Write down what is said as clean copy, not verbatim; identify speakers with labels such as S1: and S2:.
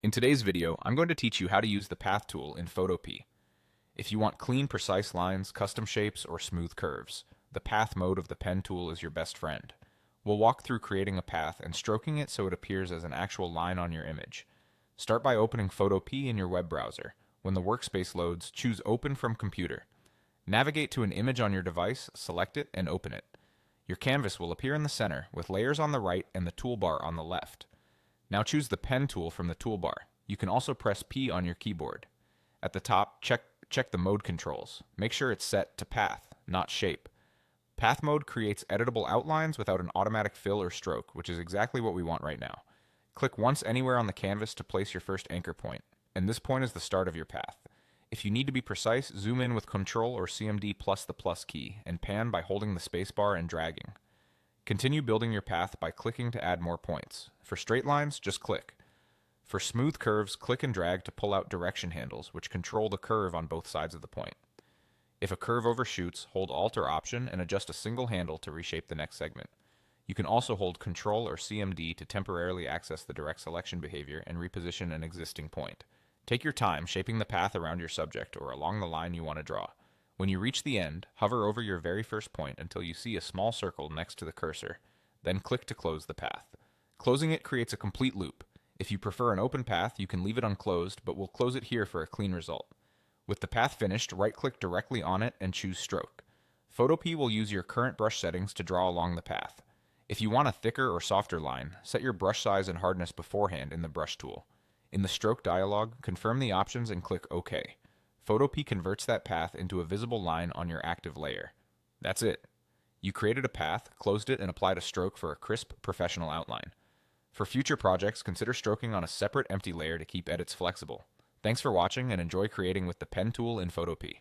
S1: In today's video, I'm going to teach you how to use the Path tool in Photopea. If you want clean, precise lines, custom shapes, or smooth curves, the Path mode of the pen tool is your best friend. We'll walk through creating a path and stroking it so it appears as an actual line on your image. Start by opening Photopea in your web browser. When the workspace loads, choose Open from Computer. Navigate to an image on your device, select it, and open it. Your canvas will appear in the center, with layers on the right and the toolbar on the left. Now choose the Pen tool from the toolbar. You can also press P on your keyboard. At the top, check the mode controls. Make sure it's set to Path, not Shape. Path mode creates editable outlines without an automatic fill or stroke, which is exactly what we want right now. Click once anywhere on the canvas to place your first anchor point, and this point is the start of your path. If you need to be precise, zoom in with Ctrl or CMD plus the plus key, and pan by holding the spacebar and dragging. Continue building your path by clicking to add more points. For straight lines, just click. For smooth curves, click and drag to pull out direction handles, which control the curve on both sides of the point. If a curve overshoots, hold Alt or Option and adjust a single handle to reshape the next segment. You can also hold Ctrl or CMD to temporarily access the direct selection behavior and reposition an existing point. Take your time shaping the path around your subject or along the line you want to draw. When you reach the end, hover over your very first point until you see a small circle next to the cursor. Then click to close the path. Closing it creates a complete loop. If you prefer an open path, you can leave it unclosed, but we'll close it here for a clean result. With the path finished, right-click directly on it and choose Stroke. Photopea will use your current brush settings to draw along the path. If you want a thicker or softer line, set your brush size and hardness beforehand in the Brush tool. In the Stroke dialog, confirm the options and click OK. Photopea converts that path into a visible line on your active layer. That's it. You created a path, closed it, and applied a stroke for a crisp, professional outline. For future projects, consider stroking on a separate empty layer to keep edits flexible. Thanks for watching and enjoy creating with the Pen tool in Photopea.